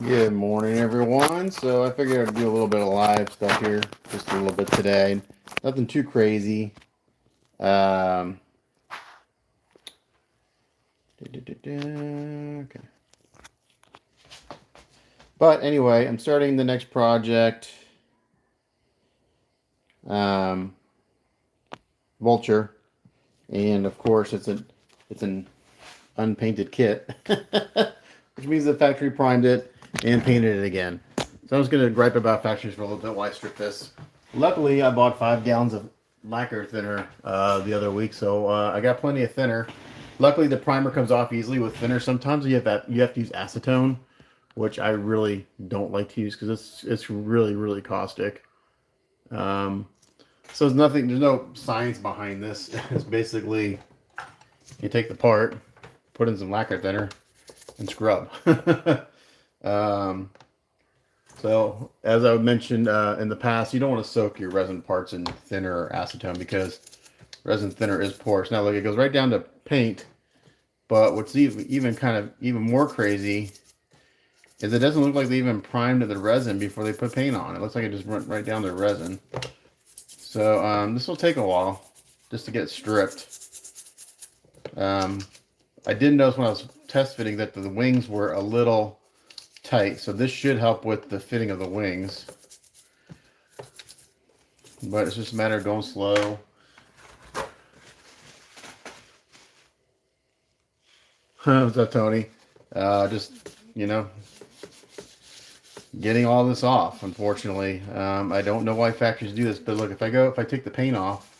Good morning, everyone. So I figured I'd do a little bit of live stuff here, just a little bit today. Nothing too crazy. Um, okay. But anyway, I'm starting the next project, um, Vulture, and of course it's an unpainted kit, which means the factory primed it and painted it again. So I'm just gonna gripe about factories for a little bit while I strip this. Luckily, I bought 5 gallons of lacquer thinner the other week, so I got plenty of thinner. Luckily, the primer comes off easily with thinner. Sometimes you have to use acetone, which I really don't like to use because it's really caustic. Um, so there's nothing, there's no science behind this. It's basically you take the part, put in some lacquer thinner, and scrub. um, so, as I mentioned in the past, you don't want to soak your resin parts in thinner or acetone because resin thinner is porous. Now, look, it goes right down to paint, but what's even more crazy is it doesn't look like they even primed the resin before they put paint on. It looks like it just went right down to resin. So, this will take a while just to get stripped. Um, I did notice when I was test fitting that the wings were a little tight, so this should help with the fitting of the wings. But it's just a matter of going slow. What's up, Tony? Just, getting all this off, unfortunately. I don't know why factories do this, but look, if I take the paint off,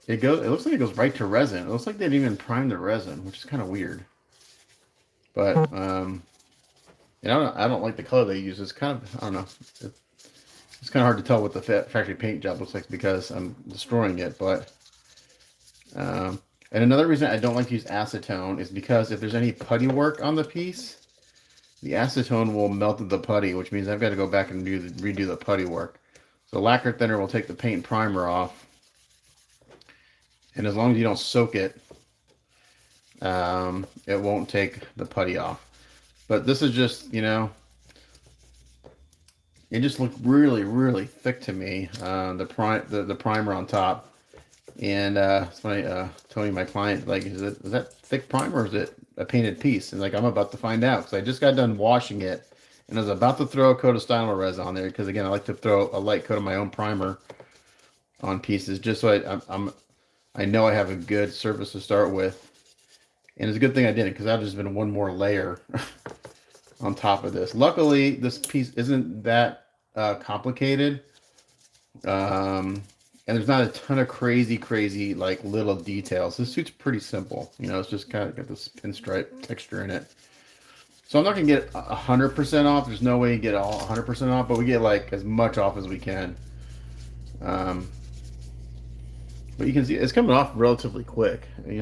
it looks like it goes right to resin. It looks like they didn't even prime the resin, which is kind of weird. But, I don't like the color they use. It's kind of, I don't know. It's kind of hard to tell what the factory paint job looks like because I'm destroying it, but, and another reason I don't like to use acetone is because if there's any putty work on the piece, the acetone will melt the putty, which means I've got to go back and redo the putty work. So lacquer thinner will take the paint and primer off, and as long as you don't soak it, it won't take the putty off. But this is just, it just looked really thick to me. The primer on top. And it's funny, Tony, my client, like, is that thick primer or is it a painted piece? And like, I'm about to find out because I just got done washing it, and I was about to throw a coat of stylo resin on there because again, I like to throw a light coat of my own primer on pieces just so I know I have a good surface to start with. And it's a good thing I didn't because that would just been one more layer on top of this. Luckily, this piece isn't that complicated. And there's not a ton of crazy like little details. This suit's pretty simple. It's just kind of got this pinstripe texture in it. So I'm not gonna get 100% off. There's no way you get all 100% off, but we get like as much off as we can. Um, but you can see it's coming off relatively quick. It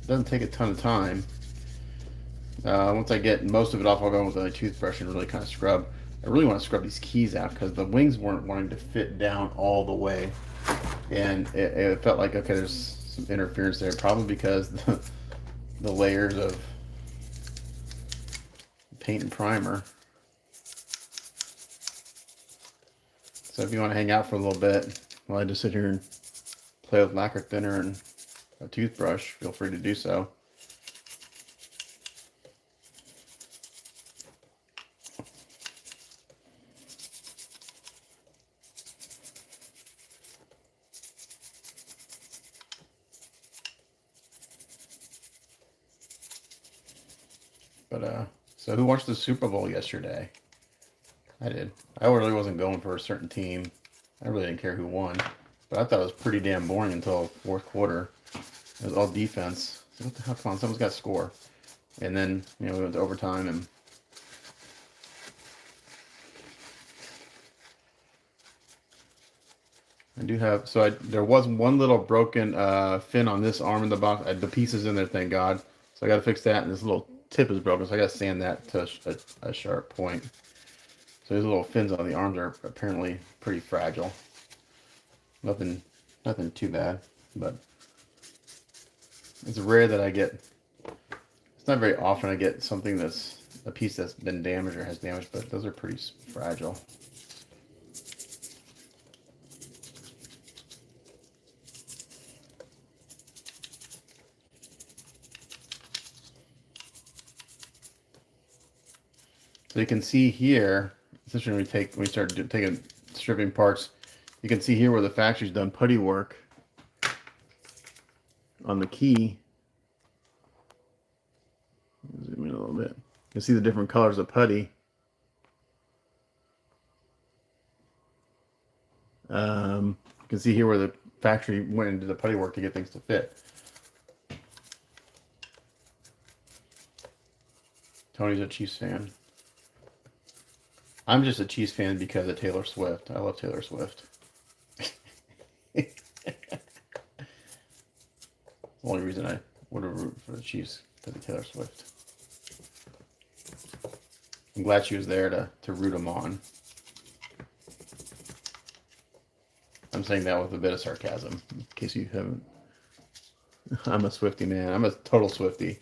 doesn't take a ton of time. Once I get most of it off, I'll go in with a toothbrush and really kind of scrub. I really want to scrub these keys out because the wings weren't wanting to fit down all the way. And it felt like, okay, there's some interference there, probably because the layers of paint and primer. So if you want to hang out for a little bit while I just sit here and play with lacquer thinner and a toothbrush, feel free to do so. But so who watched the Super Bowl yesterday? I did. I really wasn't going for a certain team. I really didn't care who won. But I thought it was pretty damn boring until fourth quarter. It was all defense. So what the hell? Come on, someone's got to score. And then, we went to overtime and I do have, so there was one little broken fin on this arm in the box. The piece is in there, thank God. So I got to fix that, and this little tip is broken, so I got to sand that to a sharp point. So these little fins on the arms are apparently pretty fragile. Nothing too bad, but it's rare that I get. It's not very often I get something that's a piece that's been damaged or has damage, but those are pretty fragile. So you can see here, especially when we start taking stripping parts, you can see here where the factory's done putty work on the key. Zoom in a little bit. You can see the different colors of putty. You can see here where the factory went into the putty work to get things to fit. Tony's a Chiefs fan. I'm just a Chiefs fan because of Taylor Swift. I love Taylor Swift. The only reason I would have rooted for the Chiefs because of Taylor Swift. I'm glad she was there to root them on. I'm saying that with a bit of sarcasm, in case you haven't. I'm a Swiftie man. I'm a total Swiftie.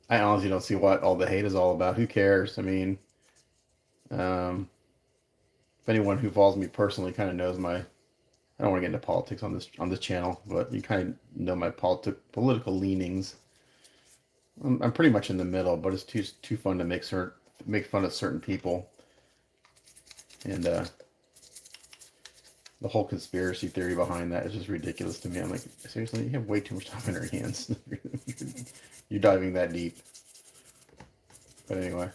I honestly don't see what all the hate is all about. Who cares? I mean, if anyone who follows me personally kind of knows my, I don't want to get into politics on this channel, but you kind of know my political leanings. I'm pretty much in the middle, but it's too fun to make fun of certain people, and the whole conspiracy theory behind that is just ridiculous to me. I'm like, seriously, you have way too much time in your hands. You're diving that deep. But anyway,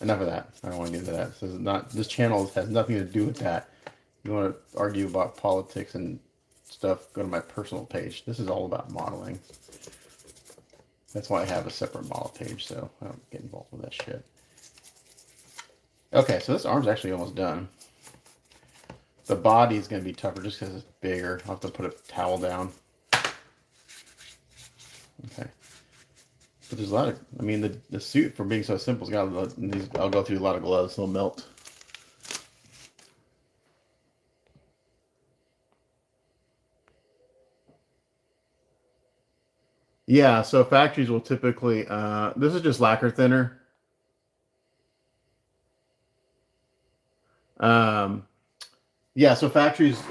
enough of that. I don't want to get into that. This channel has nothing to do with that. If you want to argue about politics and stuff, go to my personal page. This is all about modeling. That's why I have a separate model page, so I don't get involved with that shit. Okay, so this arm's actually almost done. The body is going to be tougher just because it's bigger. I'll have to put a towel down. Okay. But there's a lot of, I mean, the suit, for being so simple, has got these, I'll go through a lot of gloves, they'll melt. Yeah, so factories will typically, this is just lacquer thinner. Yeah, so factories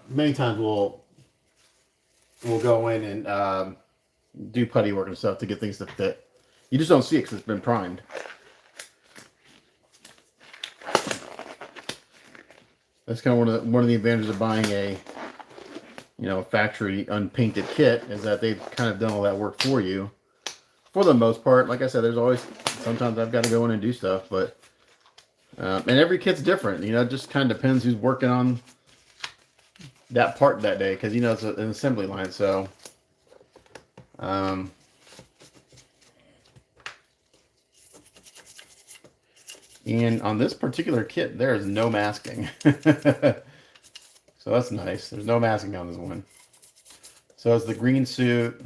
many times will go in and do putty work and stuff to get things to fit. You just don't see it because it's been primed. That's kind of one of the advantages of buying a factory unpainted kit, is that they've kind of done all that work for you. For the most part, like I said, there's always sometimes I've got to go in and do stuff, but and every kit's different. It just kind of depends who's working on that part that day, because it's an assembly line. So and on this particular kit, there is no masking. So that's nice. There's no masking on this one. So it's the green suit.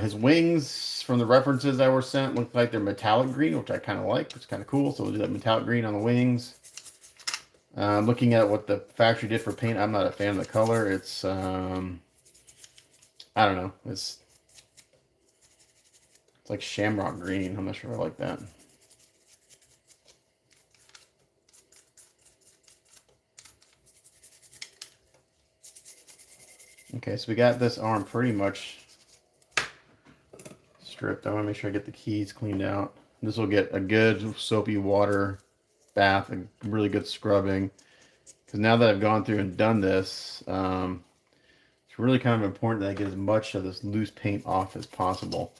His wings, from the references that were sent, look like they're metallic green, which I kind of like. It's kind of cool. So we'll do that metallic green on the wings. Looking at what the factory did for paint, I'm not a fan of the color. It's, I don't know. It's like shamrock green. I'm not sure I like that. Okay, so we got this arm pretty much stripped. I want to make sure I get the keys cleaned out. This will get a good soapy water bath, a really good scrubbing. Because now that I've gone through and done this, it's really kind of important that I get as much of this loose paint off as possible.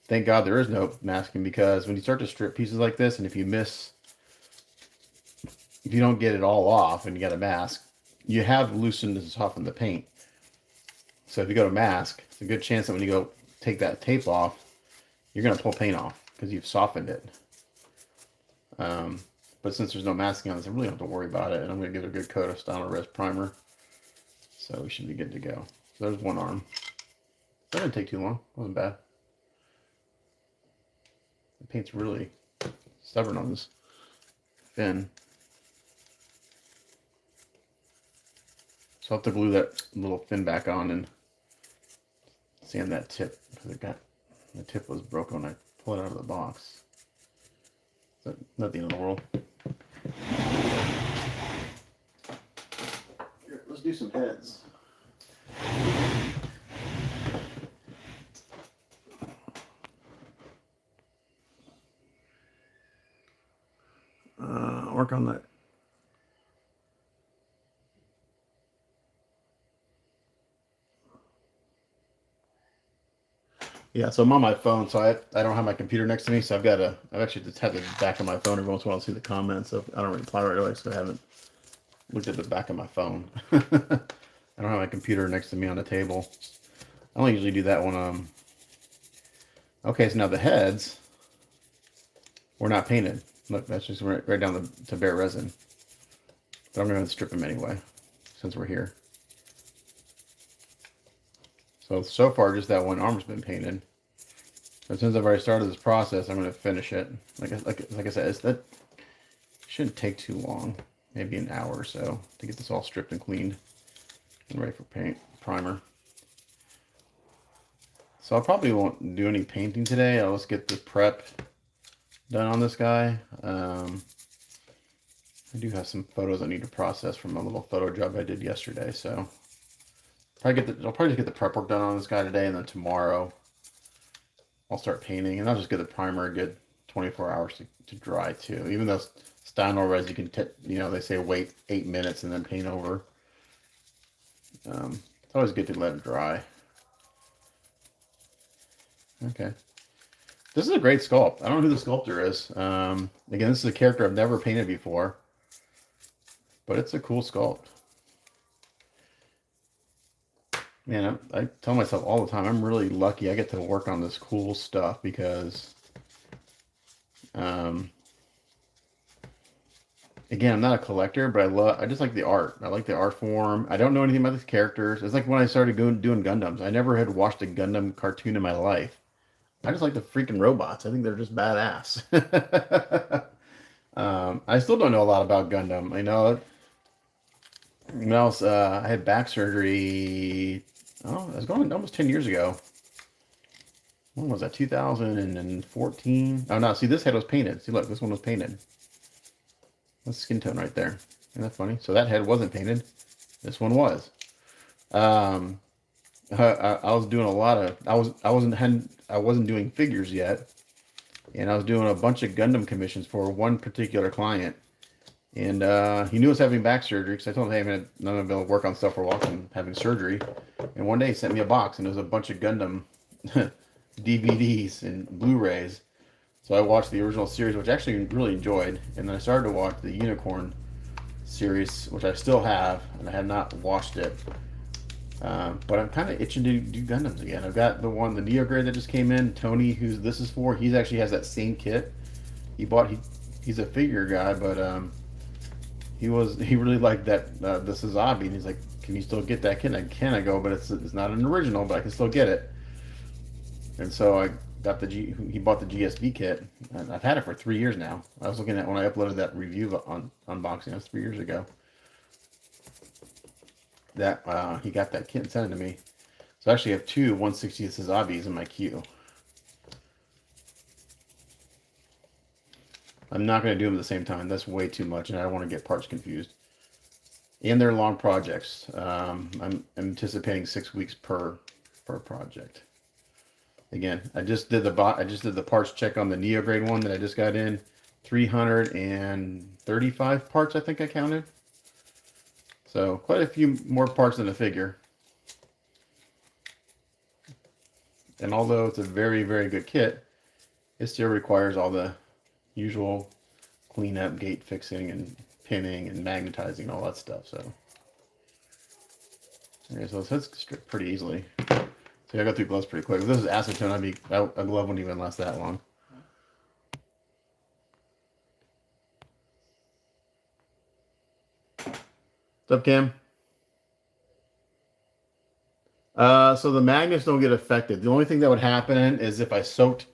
Thank God there is no masking, because when you start to strip pieces like this, and if you don't get it all off and you got a mask, you have loosened and softened the paint. So if you go to mask, it's a good chance that when you go take that tape off, you're going to pull paint off because you've softened it. But since there's no masking on this, I really don't have to worry about it. And I'm going to give it a good coat of Style Res primer. So we should be good to go. So there's one arm. That didn't take too long. It wasn't bad. The paint's really stubborn on this fin. So I'll have to glue that little fin back on and sand that tip because the tip was broken when I pulled it out of the box. So not the end of the world. Here, let's do some heads. Work on that. Yeah, so I'm on my phone, so I don't have my computer next to me, so I've actually just had the back of my phone every once in a while to see the comments, so I don't reply right away, so I haven't looked at the back of my phone. I don't have my computer next to me on the table. I only usually do that when okay, so now the heads were not painted. Look, that's just right down to bare resin. But I'm going to strip them anyway, since we're here. So far, just that one arm's been painted. But since I've already started this process, I'm going to finish it. Like I said, that shouldn't take too long. Maybe an hour or so to get this all stripped and cleaned and ready for paint primer. So I probably won't do any painting today. I'll just get the prep done on this guy. I do have some photos I need to process from a little photo job I did yesterday, so I'll probably just get the prep work done on this guy today, and then tomorrow I'll start painting, and I'll just get the primer a good 24 hours to dry too. Even though Steinor res, you can they say wait 8 minutes and then paint over. It's always good to let it dry. Okay. This is a great sculpt. I don't know who the sculptor is. Again, this is a character I've never painted before, but it's a cool sculpt. Man, I tell myself all the time, I'm really lucky I get to work on this cool stuff because, again, I'm not a collector, but I just like the art. I like the art form. I don't know anything about these characters. It's like when I started doing Gundams. I never had watched a Gundam cartoon in my life. I just like the freaking robots. I think they're just badass. I still don't know a lot about Gundam. I know when I had back surgery. Oh, it was going almost 10 years ago. When was that? 2014? Oh, no. See, this head was painted. See, look, this one was painted. That's skin tone right there. Isn't that funny? So that head wasn't painted. This one was. I was doing a lot of. I wasn't doing figures yet, and I was doing a bunch of Gundam commissions for one particular client. And he knew I was having back surgery because I told him, hey, man, I'm not going to be able to work on stuff for a while I'm having surgery. And one day he sent me a box, and there was a bunch of Gundam DVDs and Blu-rays. So I watched the original series, which I actually really enjoyed. And then I started to watch the Unicorn series, which I still have, and I have not watched it. But I'm kind of itching to do Gundams again. I've got the Neo grade that just came in. Tony, who this is for, he actually has that same kit. He's a figure guy, but he really liked that the Suzabi, and he's like, "Can you still get that kit?" And I go, but it's not an original, but I can still get it. And so I got he bought the GSV kit, and I've had it for 3 years now. I was looking at when I uploaded that review on unboxing. That was 3 years ago. That he got that kit and sent it to me. So I actually have two 1/60th Suzabis in my queue. I'm not going to do them at the same time. That's way too much, and I don't want to get parts confused. And they're long projects. I'm anticipating 6 weeks per project. Again, I just did the parts check on the Neo grade one that I just got in. 335 parts, I think I counted. So quite a few more parts than a figure. And although it's a very, very good kit, it still requires all the usual cleanup, gate fixing, and pinning, and magnetizing, and all that stuff. So, okay, so it's stripped pretty easily. So I got through gloves pretty quick. If this is acetone, a glove wouldn't even last that long. What's up, Cam? So the magnets don't get affected. The only thing that would happen is if I soaked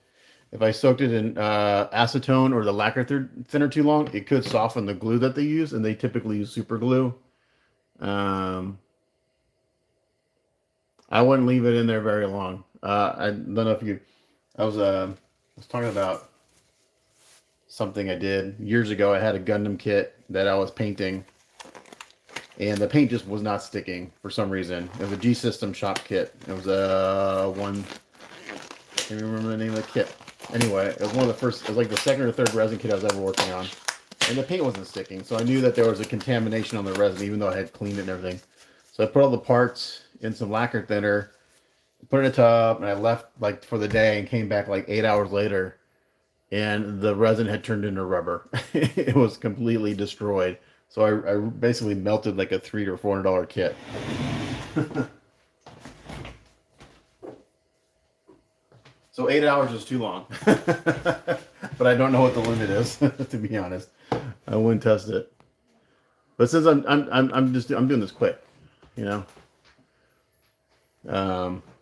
it in acetone or the lacquer thinner too long, it could soften the glue that they use, and they typically use super glue. I wouldn't leave it in there very long. I don't know if you. I was talking about something I did years ago. I had a Gundam kit that I was painting, and the paint just was not sticking for some reason. It was a G System shop kit. It was a one. I can't remember the name of the kit. Anyway, it was one of the first. It was like the second or third resin kit I was ever working on, and the paint wasn't sticking. So I knew that there was a contamination on the resin, even though I had cleaned it and everything. So I put all the parts in some lacquer thinner, put it in a tub, and I left like for the day and came back like 8 hours later, and the resin had turned into rubber. It was completely destroyed. So I basically melted like a $300 or $400 kit. So 8 hours is too long. But I don't know what the limit is, to be honest. I wouldn't test it. But since I'm doing this quick, you know.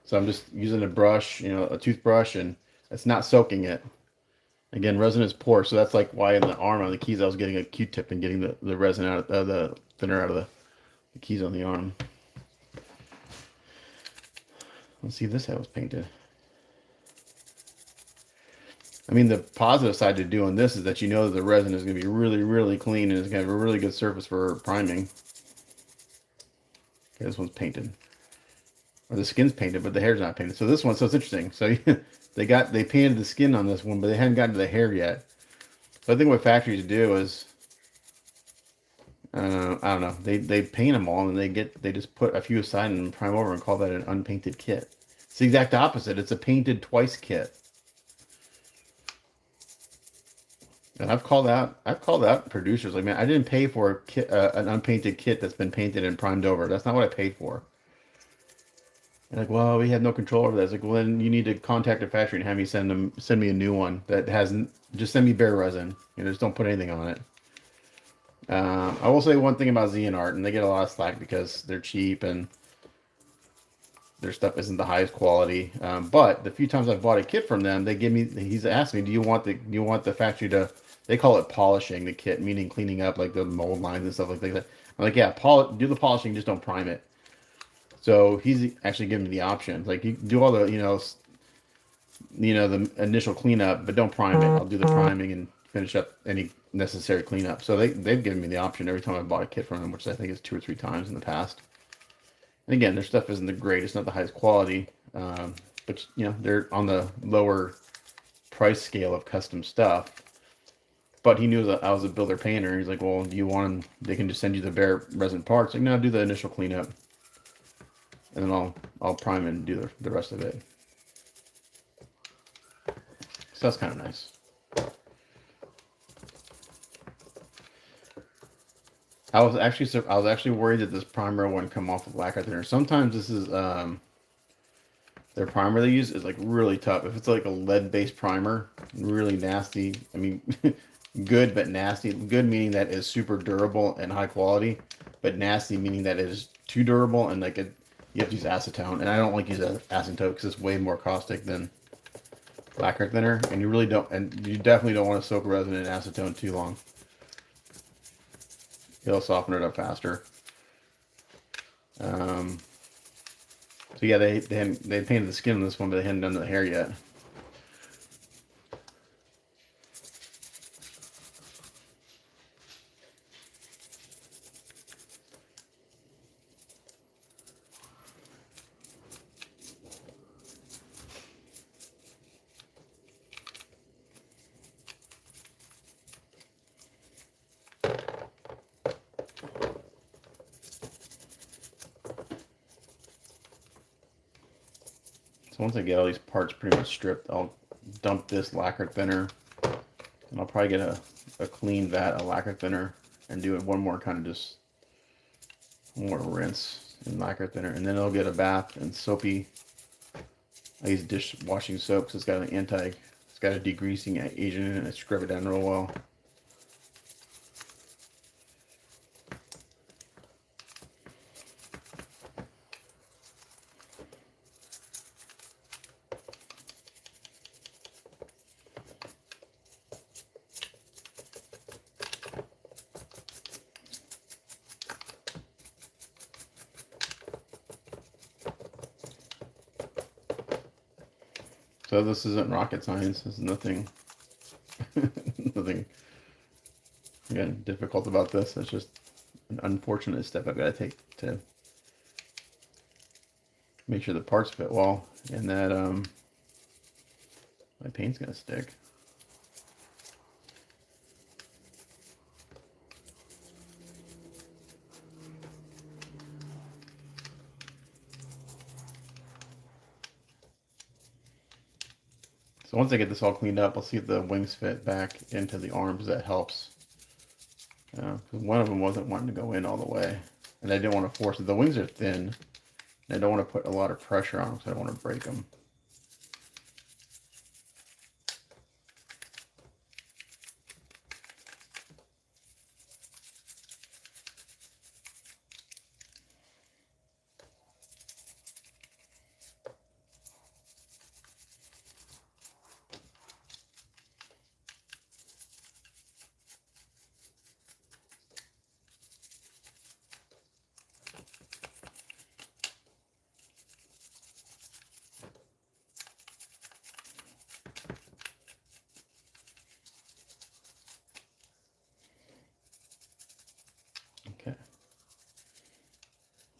So I'm just using a brush, a toothbrush, and it's not soaking it. Again, resin is poor, so that's like why in the arm on the keys I was getting a Q-tip and getting the resin out of the thinner out of the keys on the arm. Let's see if this how it was painted. I mean, the positive side to doing this is that you know that the resin is going to be really, really clean and it's going to have a really good surface for priming. Okay, this one's painted. Or the skin's painted, but the hair's not painted. So this one, so it's interesting. So they painted the skin on this one, but they hadn't gotten to the hair yet. So I think what factories do is, I don't know, they paint them all and they just put a few aside and prime over and call that an unpainted kit. It's the exact opposite. It's a painted twice kit. And I've called out producers like, man, I didn't pay for a kit, an unpainted kit that's been painted and primed over. That's not what I paid for. And like, well, we have no control over that. It's like, well, then you need to contact a factory and have me send me a new one that hasn't. Just send me bare resin. Just don't put anything on it. I will say one thing about Xeonart, and they get a lot of slack because they're cheap and their stuff isn't the highest quality. But the few times I've bought a kit from them, he's asked me, do you want the factory to, they call it polishing the kit, meaning cleaning up like the mold lines and stuff like that. I'm like, yeah, do the polishing, just don't prime it. So he's actually giving me the option. Like, you do all the, the initial cleanup, but don't prime it. I'll do the priming and finish up any necessary cleanup. So they've given me the option every time I bought a kit from them, which I think is 2 or 3 times in the past. And again, their stuff isn't the greatest, not the highest quality, but they're on the lower price scale of custom stuff. But he knew that I was a builder painter. He's like, well, do you want them? They can just send you the bare resin parts. Like, no, do the initial cleanup, and then I'll prime and do the rest of it. So that's kind of nice. I was actually worried that this primer wouldn't come off with lacquer thinner. Sometimes this is their primer they use is like really tough. If it's like a lead-based primer, really nasty. I mean, good but nasty. Good meaning that is super durable and high quality, but nasty meaning that it is too durable and you have to use acetone. And I don't like using acetone because it's way more caustic than lacquer thinner, and you definitely don't want to soak resin in acetone too long. It'll soften it up faster. So yeah, they painted the skin on this one, but they hadn't done the hair yet. So once I get all these parts pretty much stripped, I'll dump this lacquer thinner, and I'll probably get a clean vat of lacquer thinner and do it one more kind of just one more rinse in lacquer thinner, and then I'll get a bath in soapy. I use dishwashing soap because it's got a degreasing agent in it, and I scrub it down real well. So this isn't rocket science. There's nothing, nothing, again, difficult about this. It's just an unfortunate step I've got to take to make sure the parts fit well, and that my paint's gonna stick. So once I get this all cleaned up, I'll see if the wings fit back into the arms. That helps. Because one of them wasn't wanting to go in all the way, and I didn't want to force it. The wings are thin, and I don't want to put a lot of pressure on them, so I don't want to break them. Okay.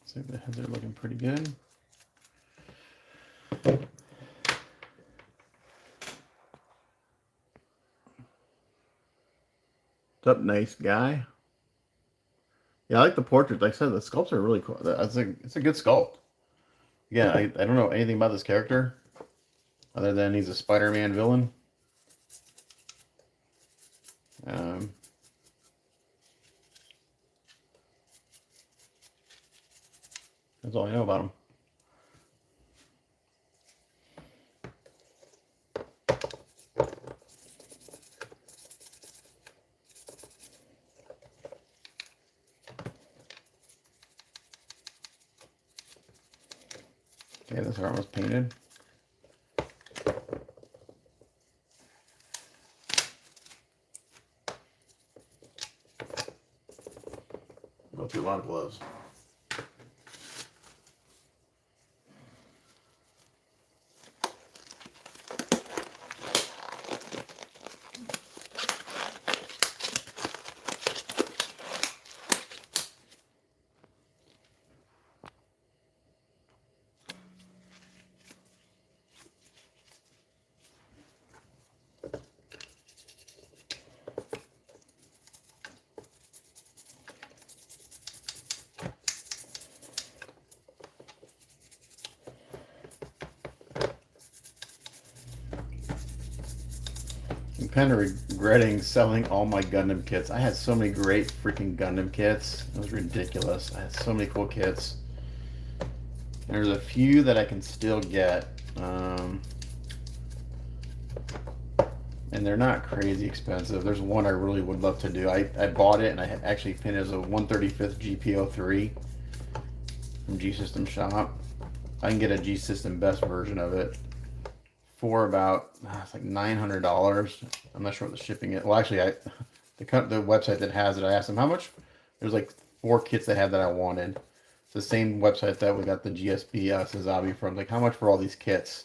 So the heads are looking pretty good. What's up, nice guy? Yeah, I like the portrait. Like I said, the sculpts are really cool. It's a good sculpt. Yeah, I don't know anything about this character other than he's a Spider-Man villain. That's all I know about him. Okay, this arm was painted. Go through a lot of gloves. I'm kind of regretting selling all my Gundam kits. I had so many great freaking Gundam kits. It was ridiculous. I had so many cool kits. There's a few that I can still get. And they're not crazy expensive. There's one I really would love to do. I bought it and I actually pinned it as a 1/35th GPO3 from G System Shop. I can get a G System Best version of it for about it's like $900. I'm not sure what the shipping is. Well, actually, the website that has it, I asked them how much. There's like 4 kits they had that I wanted. It's the same website that we got the GSB Sazabi from. Like, how much for all these kits?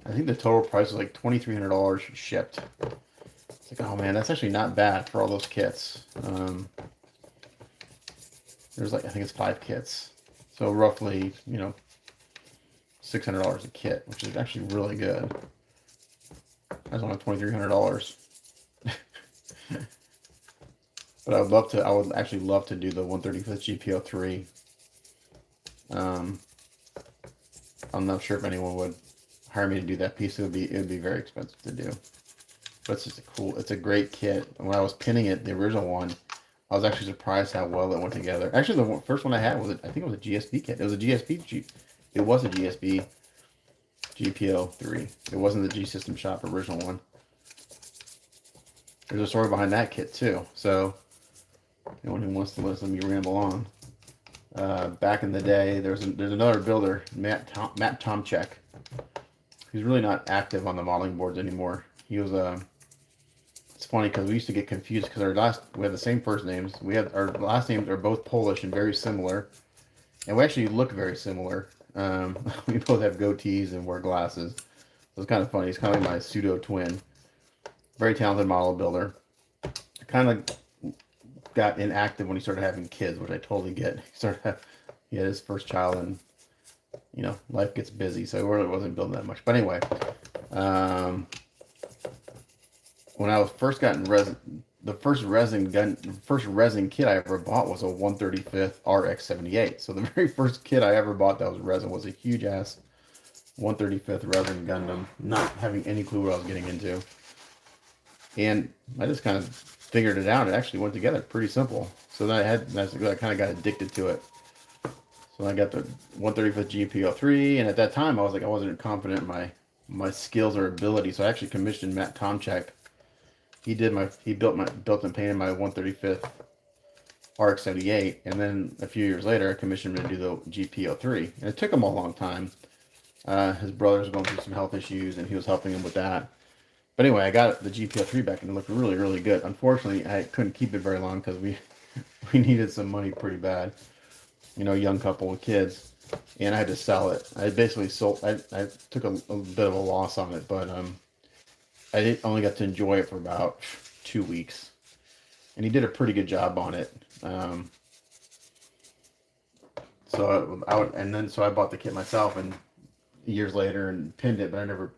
I think the total price was like $2,300 shipped. It's like, oh man, that's actually not bad for all those kits. There's like, I think it's 5 kits. So roughly, you know, $600 a kit, which is actually really good. I just want $2,300. But I would actually love to do the 1/35th GPO3. I'm not sure if anyone would hire me to do that piece. It would be very expensive to do. But it's just it's a great kit. And when I was pinning it, the original one, I was actually surprised how well it went together. Actually, the first one I had I think it was a GSB kit. It was a GSB GPO3. It wasn't the G System Shop original one. There's a story behind that kit too. So anyone who wants to listen to me ramble on. Back in the day, there's another builder, Matt Tomchek. He's really not active on the modeling boards anymore. He was it's funny because we used to get confused because we had the same first names. Our last names are both Polish and very similar, and we actually look very similar. We both have goatees and wear glasses, It's kind of funny. He's kind of like my pseudo twin. Very talented model builder. Kind of got inactive when he started having kids, which I totally get. He had his first child, and life gets busy, so he really wasn't building that much. But anyway, when I was first gotten resin, the first resin kit I ever bought was a 135th RX-78. So the very first kit I ever bought that was resin was a huge ass 135th resin Gundam, not having any clue what I was getting into. And I just kind of figured it out. It actually went together pretty simple. So then I kind of got addicted to it. So I got the 135th GP03, and at that time I wasn't confident in my skills or ability. So I actually commissioned Matt Tomchek. He built and painted my 135th RX-78, and then a few years later I commissioned him to do the GP03. And it took him a long time. His brother was going through some health issues, and he was helping him with that. But anyway, I got the GP03 back, and it looked really, really good. Unfortunately, I couldn't keep it very long because we needed some money pretty bad. Young couple with kids, and I had to sell it. I basically sold. I took a bit of a loss on it, but I only got to enjoy it for about 2 weeks, and he did a pretty good job on it. So I bought the kit myself, and years later, and pinned it, but I never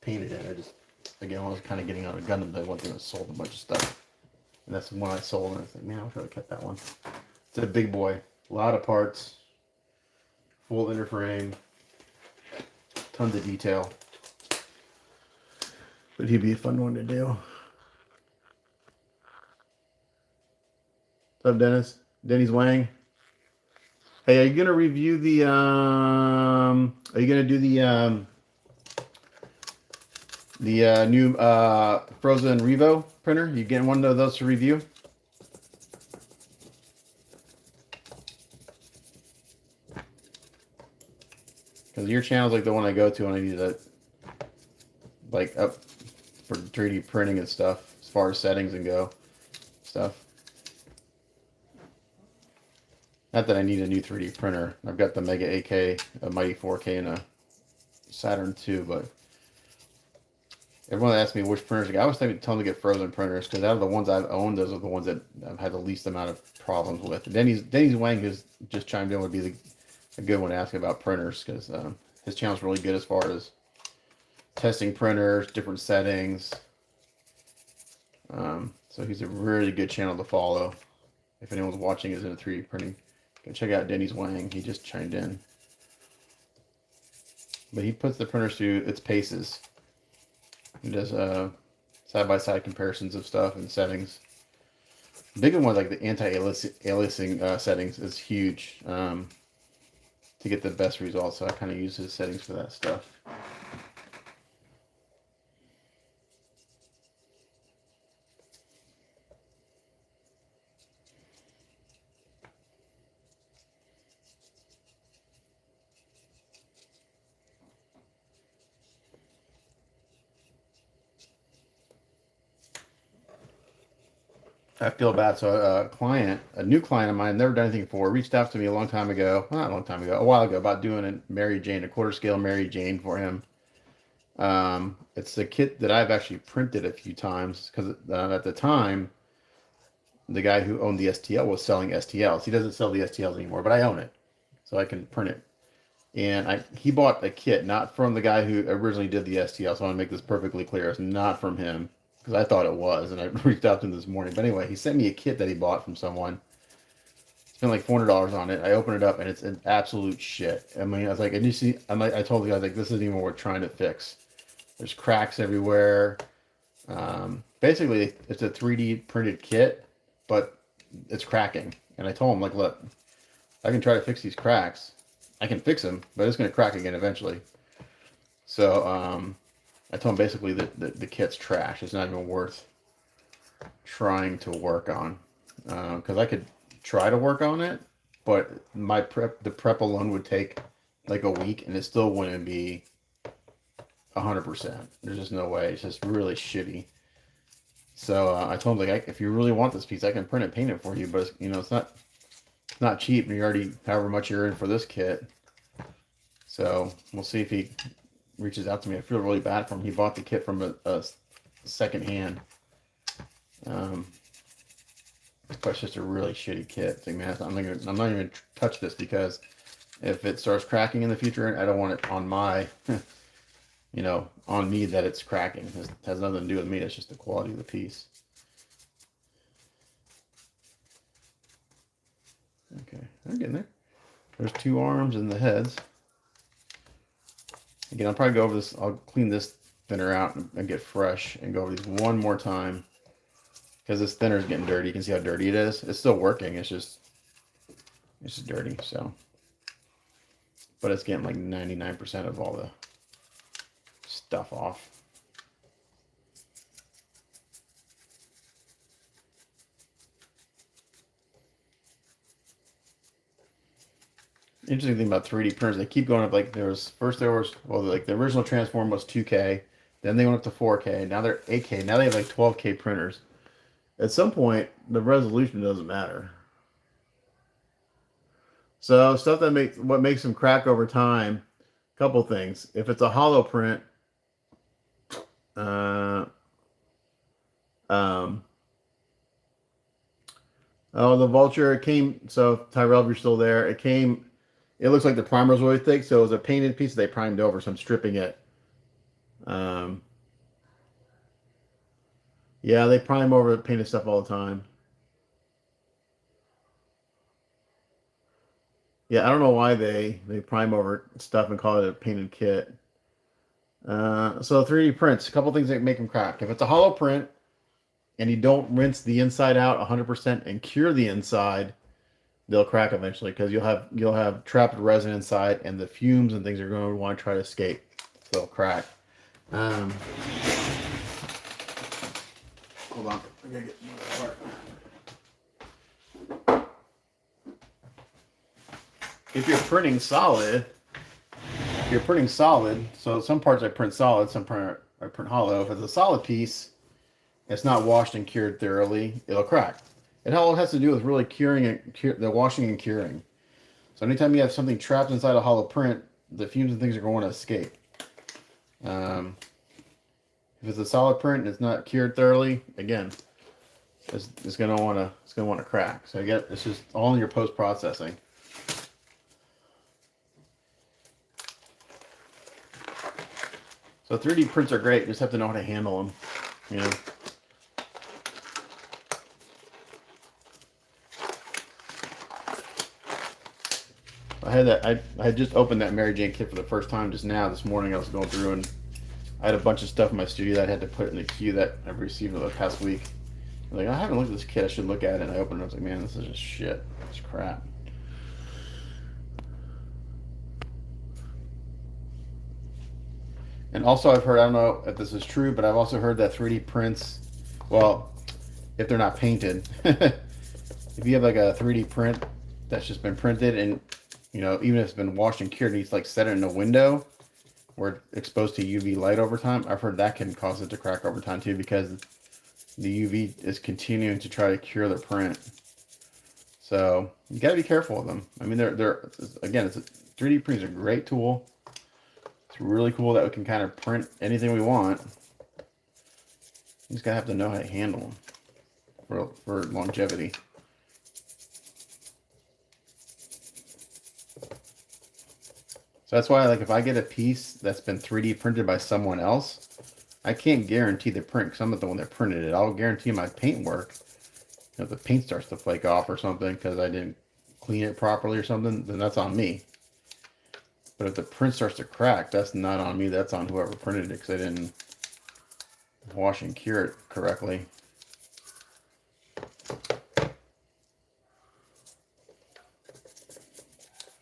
painted it. I just, again, I was kind of getting out of Gundam. I went through and sold a bunch of stuff, and that's the one I sold. And I was like, man, I wish I would have kept that one. It's a big boy, a lot of parts, full interframe, tons of detail. But he'd be a fun one to do. What's up, Dennis? Denny's Wang. Hey, are you gonna review the? Are you gonna do the new Frozen Revo printer? You getting one of those to review? Because your channel's like the one I go to when I need to up for 3D printing and stuff, as far as settings and stuff. Not that I need a new 3D printer. I've got the Mega 8K, a Mighty 4K, and a Saturn II, but everyone asks me which printers. I always tell them to get Frozen printers, because out of the ones I've owned, those are the ones that I've had the least amount of problems with. Denny's Wang, who's just chimed in, would be a good one to ask about printers, because his channel's really good as far as testing printers, different settings. So he's a really good channel to follow. If anyone's watching is into 3D printing, go check out Denny's Wang. He just chimed in. But he puts the printers through its paces. He does side-by-side comparisons of stuff and settings. The big one, like the anti-aliasing settings, is huge to get the best results. So I kind of use his settings for that stuff. I feel bad. So a new client of mine, never done anything before, reached out to me a long time ago, not a long time ago, a while ago, about doing a quarter scale Mary Jane for him. It's the kit that I've actually printed a few times, because at the time, the guy who owned the STL was selling STLs. He doesn't sell the STLs anymore, but I own it, so I can print it. And he bought a kit, not from the guy who originally did the STL, so I want to make this perfectly clear. It's not from him, because I thought it was, and I reached out to him this morning. But anyway, he sent me a kit that he bought from someone. Spent like $400 on it. I opened it up, and it's an absolute shit. I mean, I was like, I told the guy, like, this isn't even worth trying to fix. There's cracks everywhere. Basically, it's a 3D printed kit, but it's cracking. And I told him, like, look, I can try to fix these cracks. I can fix them, but it's going to crack again eventually. So I told him basically that the kit's trash. It's not even worth trying to work on, because I could try to work on it, but the prep alone would take like a week, and it still wouldn't be 100%. There's just no way. It's just really shitty. So I told him, like, if you really want this piece, I can print it, paint it for you, but it's not cheap, and you're already however much you're in for this kit. So we'll see if he reaches out to me. I feel really bad for him. He bought the kit from a second hand. But it's just a really shitty kit. It's like, man, I'm not even touch this, because if it starts cracking in the future, I don't want it on my, you know, on me that it's cracking. It has nothing to do with me. It's just the quality of the piece. Okay, I'm getting there. There's 2 arms and the heads. Again, I'll probably go over this. I'll clean this thinner out and get fresh and go over these one more time, because this thinner is getting dirty. You can see how dirty it is. It's still working. It's just dirty. So, but it's getting like 99% of all the stuff off. Interesting thing about 3D printers, they keep going up. Like there was like the original Transform was 2K, then they went up to 4K, now they're 8K, now they have like 12K printers. At some point, the resolution doesn't matter. So stuff that what makes them crack over time, couple things. If it's a hollow print, uh, um, oh, the Vulture, it came, so Tyrell, if you're still there, it looks like the primer's really thick, so it was a painted piece they primed over, so I'm stripping it. Yeah, they prime over painted stuff all the time. Yeah, I don't know why they prime over stuff and call it a painted kit. So 3D prints, a couple things that make them crack. If it's a hollow print and you don't rinse the inside out 100% and cure the inside, they'll crack eventually, because you'll have trapped resin inside, and the fumes and things are going to want to try to escape. So they'll crack. Hold on, I gotta get my part. If you're printing solid, so some parts I print solid, some I print hollow. If it's a solid piece, it's not washed and cured thoroughly, it'll crack. And all it has to do with really the washing and curing. So anytime you have something trapped inside a hollow print, the fumes and things are going to escape. If it's a solid print and it's not cured thoroughly, again, it's gonna want to crack. So again, it's just all in your post processing. So 3D prints are great. You just have to know how to handle them. You know. I had just opened that Mary Jane kit for the first time just now this morning. I was going through and I had a bunch of stuff in my studio that I had to put in the queue that I've received over the past week. I'm like, I haven't looked at this kit. I should look at it. And I opened it. I was like, man, this is just shit. It's crap. And also I've heard, I don't know if this is true, but I've also heard that 3D prints, well, if they're not painted, if you have like a 3D print that's just been printed and, you know, even if it's been washed and cured, and you like set it in a window where it's exposed to UV light over time, I've heard that can cause it to crack over time too, because the UV is continuing to try to cure the print. So you got to be careful with them. I mean, again, 3D print is a great tool. It's really cool that we can kind of print anything we want. You just gotta have to know how to handle them for longevity. So that's why, like, if I get a piece that's been 3D printed by someone else, I can't guarantee the print, because I'm not the one that printed it. I'll guarantee my paint work. If the paint starts to flake off or something because I didn't clean it properly or something, then that's on me. But if the print starts to crack, that's not on me. That's on whoever printed it, because I didn't wash and cure it correctly.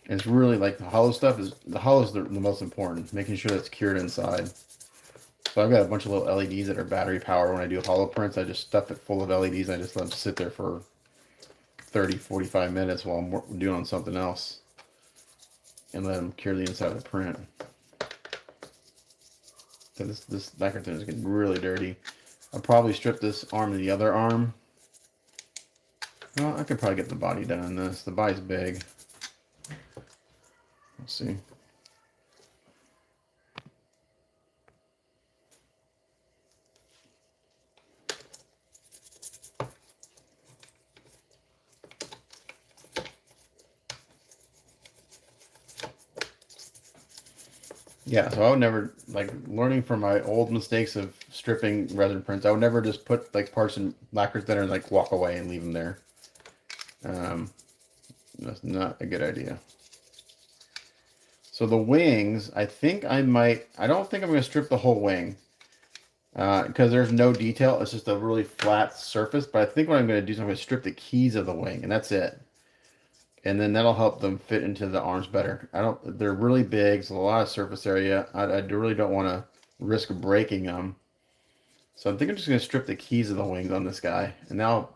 It's really like the hollow stuff is the most important, making sure that's cured inside. So I've got a bunch of little LEDs that are battery powered. When I do hollow prints, I just stuff it full of LEDs. And I just let them sit there for 30, 45 minutes while I'm doing on something else, and let them cure the inside of the print. So this lacquer thinner is getting really dirty. I'll probably strip this arm and the other arm. Well, I could probably get the body done on this. The body's big. Let's see. Yeah, so I would never, like, learning from my old mistakes of stripping resin prints, I would never just put, like, parts in lacquer thinner and, like, walk away and leave them there. That's not a good idea. So the wings, I think I might, I don't think I'm going to strip the whole wing. Because there's no detail, it's just a really flat surface, but I think what I'm going to do is I'm going to strip the keys of the wing, and that's it. And then that'll help them fit into the arms better. They're really big, so a lot of surface area. I really don't want to risk breaking them. So I think I'm just going to strip the keys of the wings on this guy, and that'll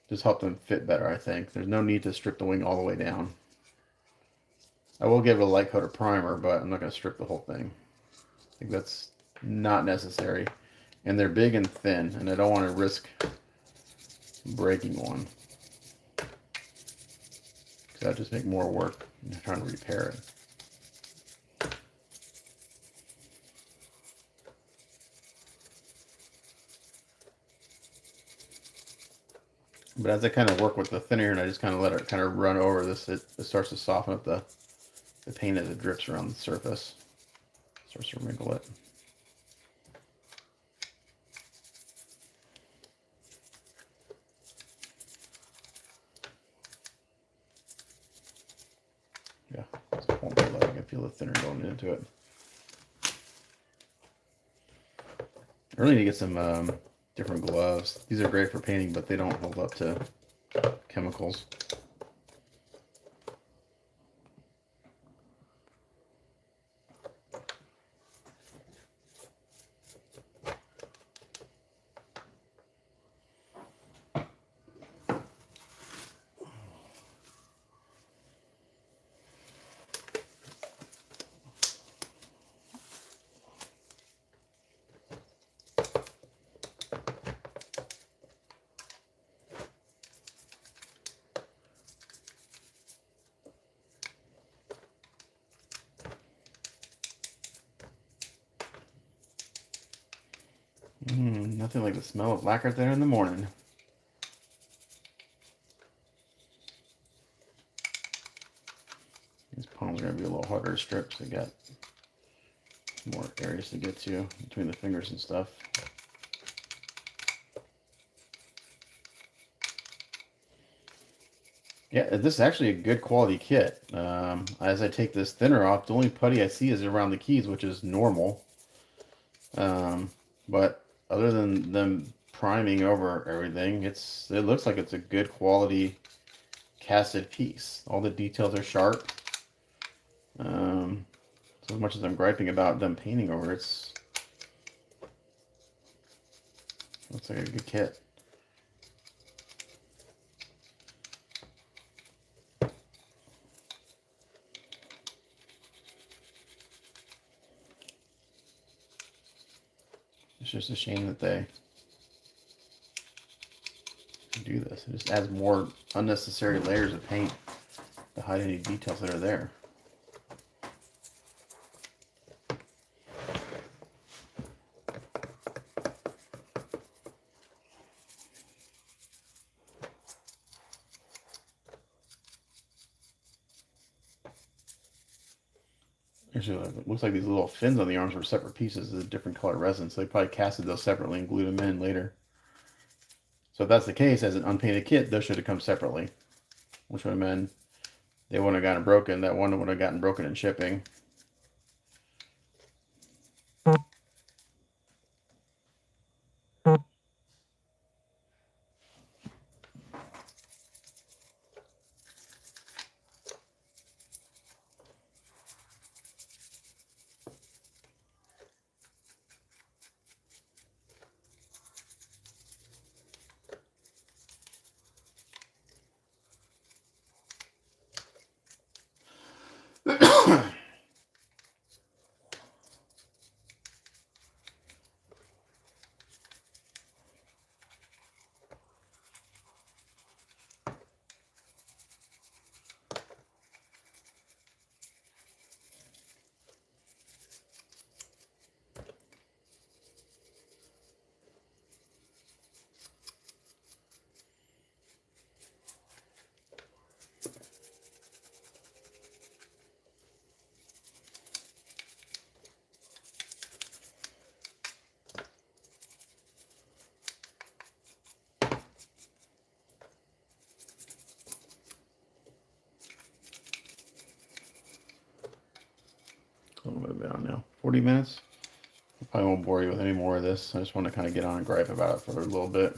just help them fit better, I think. There's no need to strip the wing all the way down. I will give it a light coat of primer, but I'm not going to strip the whole thing. I think that's not necessary. And they're big and thin, and I don't want to risk breaking one. Because that'd just make more work trying to repair it. But as I kind of work with the thinner and I just kind of let it kind of run over this, it starts to soften up the paint as it drips around the surface. Starts to wrinkle it. Yeah, it's a whole bit like I can feel the thinner going into it. I really need to get some different gloves. These are great for painting, but they don't hold up to chemicals. Nothing like the smell of lacquer there in the morning. These palms are going to be a little harder to strip, so they got more areas to get to between the fingers and stuff. Yeah, this is actually a good quality kit. As I take this thinner off, the only putty I see is around the keys, which is normal. But other than them priming over everything, it looks like it's a good quality casted piece. All the details are sharp. So as much as I'm griping about them painting over it, looks like a good kit. It's just a shame that they do this. It just adds more unnecessary layers of paint to hide any details that are there. Actually, it looks like these little fins on the arms were separate pieces of different color resin, so they probably casted those separately and glued them in later. So if that's the case, as an unpainted kit, those should have come separately, which would have meant they wouldn't have gotten broken. That one would have gotten broken in shipping. What have I been on now? 40 minutes? I probably won't bore you with any more of this. I just want to kind of get on and gripe about it for a little bit.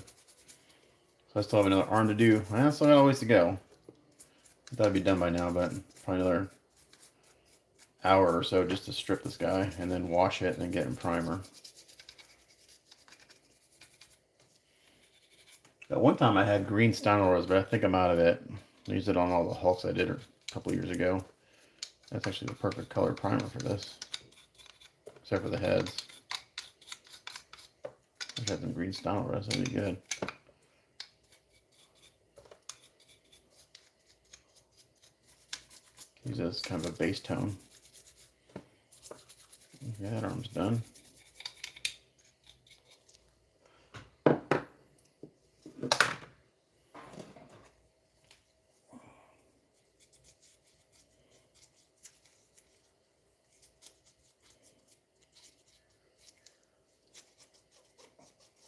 So I still have another arm to do. I still got a ways to go. That'd be done by now, but probably another hour or so just to strip this guy and then wash it and then get in primer. At one time I had green Steiner rose, but I think I'm out of it. I used it on all the Hulks I did a couple years ago. That's actually the perfect color primer for this, except for the heads. I had some green Steiner rose, that'd be good. Use this kind of a base tone. Okay, that arm's done.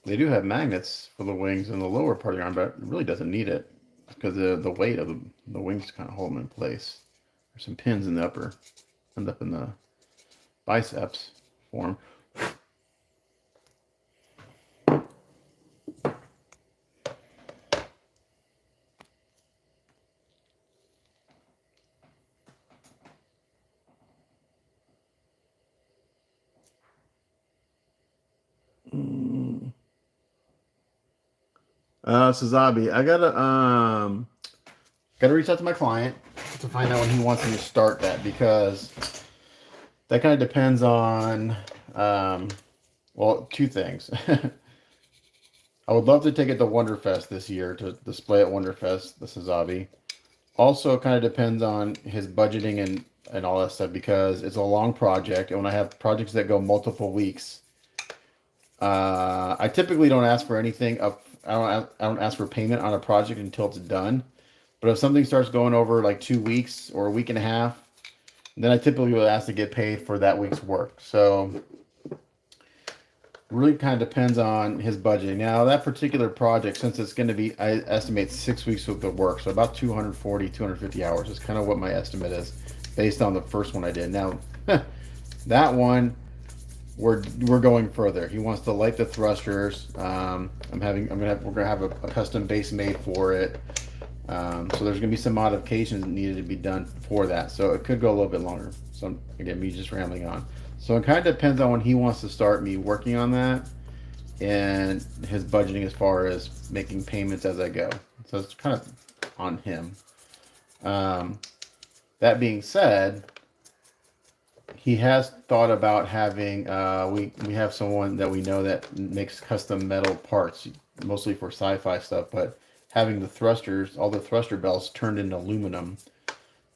They do have magnets for the wings in the lower part of the arm, but it really doesn't need it because the weight of the wings kind of hold them in place. There's some pins in the upper, end up in the biceps form. Sazabi, I gotta reach out to my client to find out when he wants me to start that, because that kind of depends on well, two things. I would love to take it to Wonderfest this year to display at Wonderfest, the Sazabi. Also, it kind of depends on his budgeting and all that stuff, because it's a long project, and when I have projects that go multiple weeks, I typically don't ask for anything up. I don't ask for payment on a project until it's done. But if something starts going over like 2 weeks or a week and a half, then I typically will ask to get paid for that week's work. So really kind of depends on his budgeting. Now that particular project, since it's going to be, I estimate 6 weeks worth of work, so about 240, 250 hours is kind of what my estimate is based on the first one I did. Now that one, we're going further. He wants to light the thrusters. We're gonna have a custom base made for it. So there's gonna be some modifications that needed to be done for that. So it could go a little bit longer. So again, me just rambling on. So it kind of depends on when he wants to start me working on that, and his budgeting as far as making payments as I go. So it's kind of on him. That being said, he has thought about having, we have someone that we know that makes custom metal parts, mostly for sci-fi stuff, but having the thrusters, all the thruster belts turned into aluminum.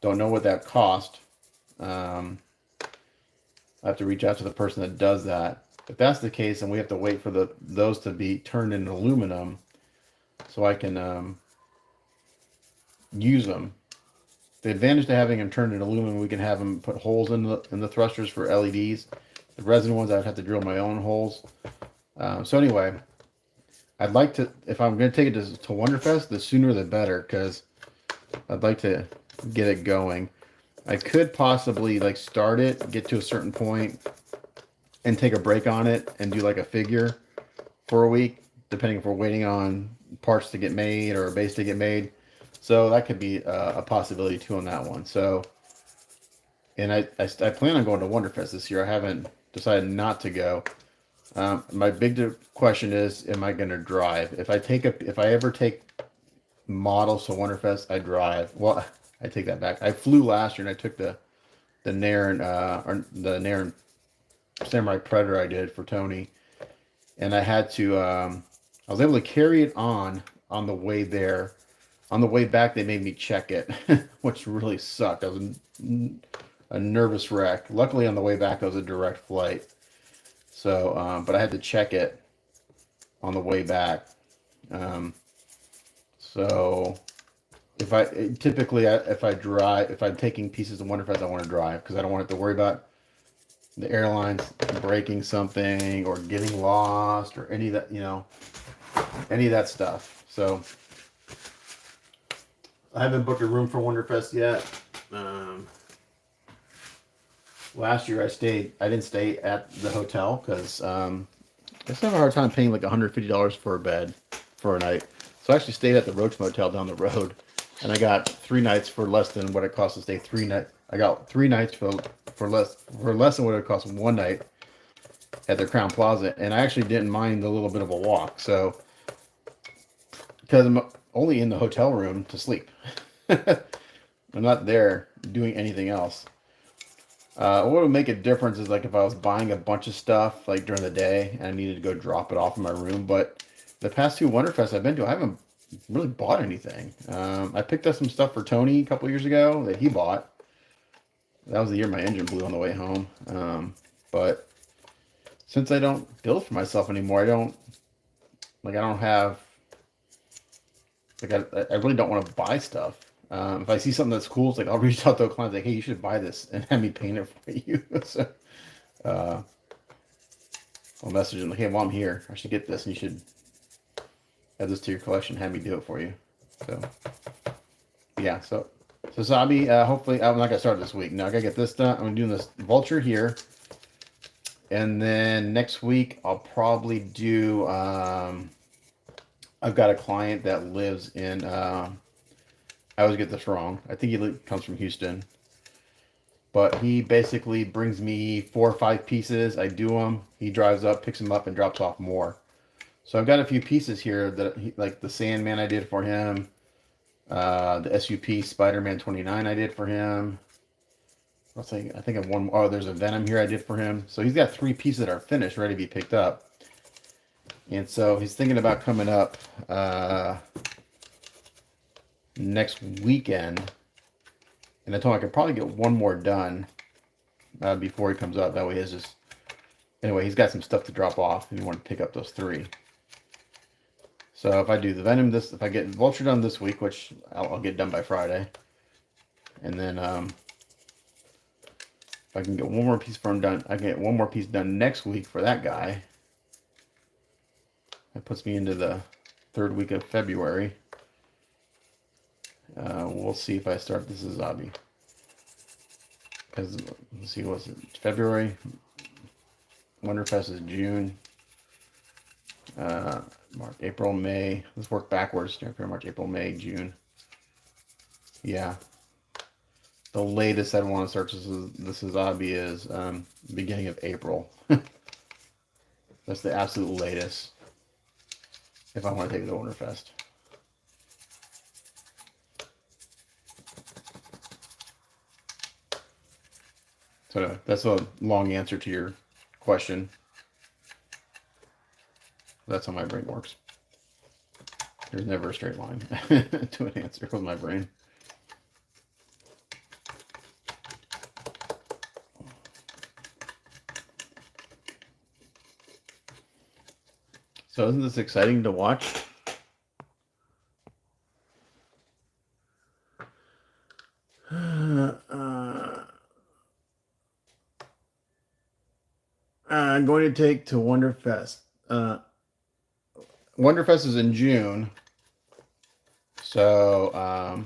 Don't know what that cost. I have to reach out to the person that does that. If that's the case, and we have to wait for those to be turned into aluminum so I can use them. The advantage to having them turned into aluminum, we can have them put holes in the thrusters for LEDs. The resin ones, I'd have to drill my own holes. So anyway, I'd like to, if I'm going to take it to Wonderfest, the sooner the better, because I'd like to get it going. I could possibly like start it, get to a certain point, and take a break on it and do like a figure for a week, depending if we're waiting on parts to get made or a base to get made. So that could be a possibility too on that one. So, and I plan on going to Wonderfest this year. I haven't decided not to go. My big question is, am I going to drive? If I ever take models to Wonderfest, I drive. Well, I take that back. I flew last year and I took the Naren Samurai Predator I did for Tony, and I had to. I was able to carry it on the way there. On the way back, they made me check it, which really sucked. I was a nervous wreck. Luckily, on the way back, it was a direct flight. So, but I had to check it on the way back. So, if I'm taking pieces of Wonderfest, I want to drive because I don't want to worry about the airlines breaking something or getting lost or any of that, any of that stuff. So. I haven't booked a room for Wonderfest yet. last year I didn't stay at the hotel because I just have a hard time paying like $150 for a bed for a night. So I actually stayed at the Roach Motel down the road, and I got 3 nights for less than what it cost to stay 3 nights. I got 3 nights for less than what it cost one night at the Crown Plaza, and I actually didn't mind the little bit of a walk. So because I'm only in the hotel room to sleep, I'm not there doing anything else. What would make a difference is like if I was buying a bunch of stuff like during the day and I needed to go drop it off in my room. But the past two Wonderfests I've been to, I haven't really bought anything. I picked up some stuff for Tony a couple years ago that he bought. That was the year my engine blew on the way home. But since I don't build for myself anymore, I don't have like I really don't want to buy stuff. If I see something that's cool, it's like I'll reach out to a client like, hey, you should buy this and have me paint it for you. So I'll message them like, hey, while I'm here, I should get this, and you should add this to your collection. Have me do it for you. So yeah, so Zabi, hopefully I'm not gonna start this week. No, I gotta get this done. I'm doing this Vulture here, and then next week I'll probably do. I've got a client that lives in. I always get this wrong. I think he comes from Houston, but he basically brings me 4 or 5 pieces. I do them. He drives up, picks them up, and drops off more. So I've got a few pieces here that like the Sandman I did for him, the SUP Spider-Man 29 I did for him. I think of one. Oh, there's a Venom here I did for him. So he's got 3 pieces that are finished, ready to be picked up. And so he's thinking about coming up next weekend. And I told him I could probably get one more done before he comes up. That way anyway, he's got some stuff to drop off and he wanted to pick up those 3. So if I do the Venom if I get Vulture done this week, which I'll get done by Friday. And then if I can get one more piece for him done, I can get one more piece done next week for that guy. That puts me into the 3rd week of February. We'll see if I start this as Zabi. Because, let's see, what's it? February. Wonderfest is June. March, April, May. Let's work backwards. February, March, April, May, June. Yeah. The latest I'd want to start this is Zabi is beginning of April. That's the absolute latest. If I want to take it to Wonderfest. So that's a long answer to your question. That's how my brain works. There's never a straight line to an answer with my brain. So isn't this exciting to watch? I'm going to take to Wonderfest. Wonderfest is in June. So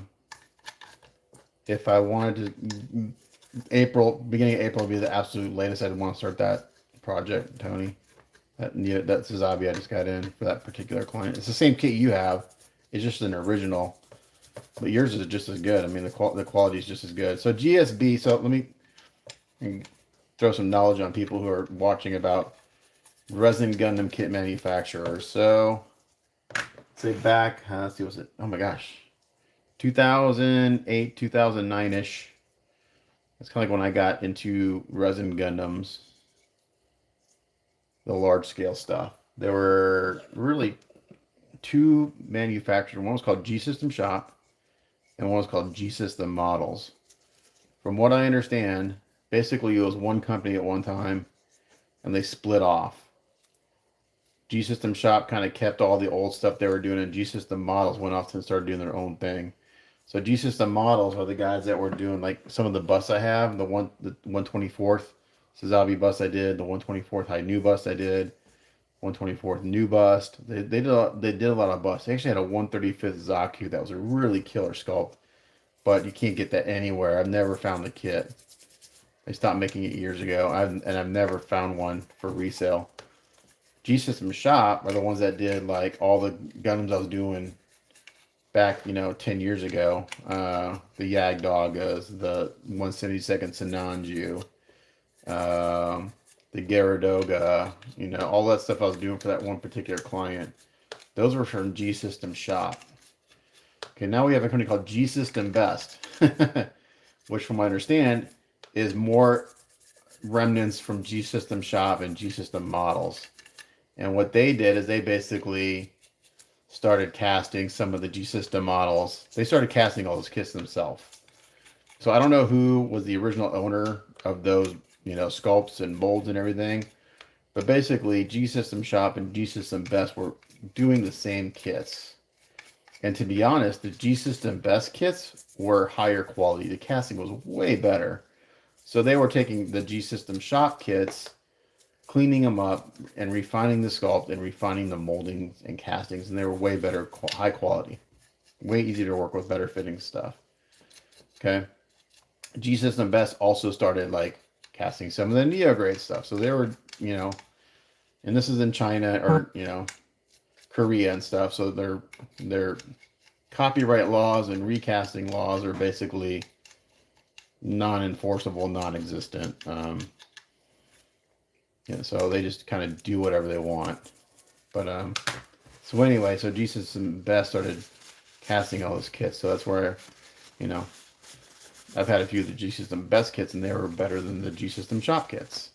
if I wanted to, beginning of April would be the absolute latest I'd want to start that project, Tony. That's the Zabi I just got in for that particular client. It's the same kit you have. It's just an original. But yours is just as good. I mean, the quality is just as good. So GSB, so let me throw some knowledge on people who are watching about resin Gundam kit manufacturers. So, say back, let's see, what's it? Oh my gosh. 2008, 2009-ish. That's kind of like when I got into resin Gundams. The large scale stuff. There were really 2 manufacturers. One was called G System Shop and one was called G System Models. From what I understand, basically it was one company at one time and they split off. G System Shop kind of kept all the old stuff they were doing, and G System Models went off and started doing their own thing. So G System Models are the guys that were doing like some of the busts I have, the 124th Zabi bust I did, the 124th High New bust I did, 124th New bust. They did a lot of busts. They actually had a 135th Zaku that was a really killer sculpt, but you can't get that anywhere. I've never found the kit. They stopped making it years ago. I've never found one for resale. G System Shop are the ones that did like all the Gundams I was doing back, 10 years ago. The Yag Dogas, the 172nd Sinanju, the Gyaradoga, all that stuff I was doing for that one particular client. Those were from G System Shop. Okay, now we have a company called G System Best, which from what I understand is more remnants from G System Shop and G System models. And what they did is they basically started casting some of the G System models. They started casting all those kits themselves. So I don't know who was the original owner of those, sculpts and molds and everything. But basically, G System Shop and G System Best were doing the same kits. And to be honest, the G System Best kits were higher quality. The casting was way better. So they were taking the G System Shop kits, cleaning them up, and refining the sculpt and refining the moldings and castings. And they were way better, high quality. Way easier to work with, better fitting stuff. Okay. G System Best also started like casting some of the Neo grade stuff. So they were, and this is in China or, Korea and stuff. So their copyright laws and recasting laws are basically non-enforceable, non-existent. So they just kind of do whatever they want. But so anyway, so G System Best started casting all those kits. So that's where, I've had a few of the G System Best kits, and they were better than the G System Shop kits.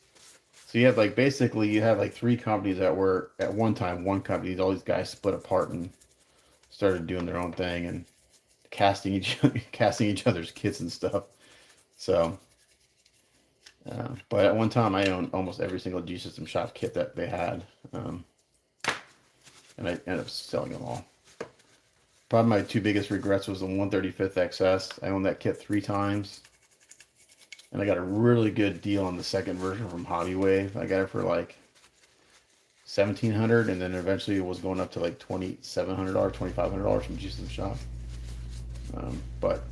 So you have like three companies that were at one time one company. All these guys split apart and started doing their own thing and casting each other's kits and stuff. So, but at one time I owned almost every single G System Shop kit that they had, and I ended up selling them all. Probably my two biggest regrets was the 135th XS. I owned that kit 3 times. And I got a really good deal on the second version from Hobby Wave. I got it for like $1,700, and then eventually it was going up to like $2,700, $2,500 from G System Shop. But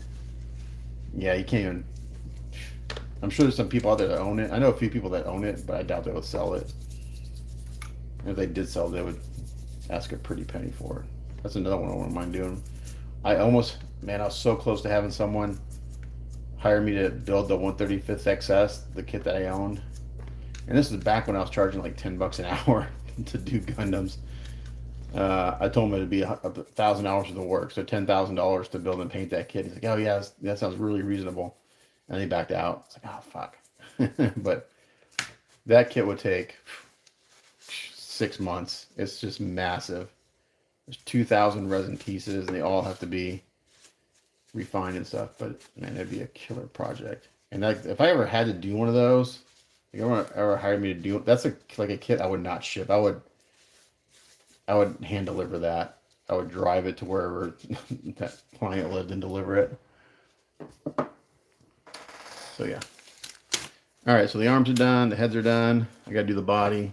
yeah, you can't even. I'm sure there's some people out there that own it. I know a few people that own it, but I doubt they would sell it. And if they did sell it, they would ask a pretty penny for it. That's another one I wouldn't mind doing. I was so close to having someone hire me to build the 135th XS, the kit that I owned. And this is back when I was charging like $10 an hour to do Gundams. I told him it'd be 1,000 hours of the work, so $10,000 to build and paint that kit. He's like, "Oh yeah, that sounds really reasonable." And he backed out. It's like, oh fuck. But that kit would take 6 months. It's just massive. There's 2,000 resin pieces, and they all have to be refined and stuff. But man, it'd be a killer project. And if I ever had to do one of those, if anyone ever hired me to do it, that's like a kit I would not ship. I would hand deliver that. I would drive it to wherever that client lived and deliver it. So yeah. All right, so the arms are done, the heads are done. I got to do the body.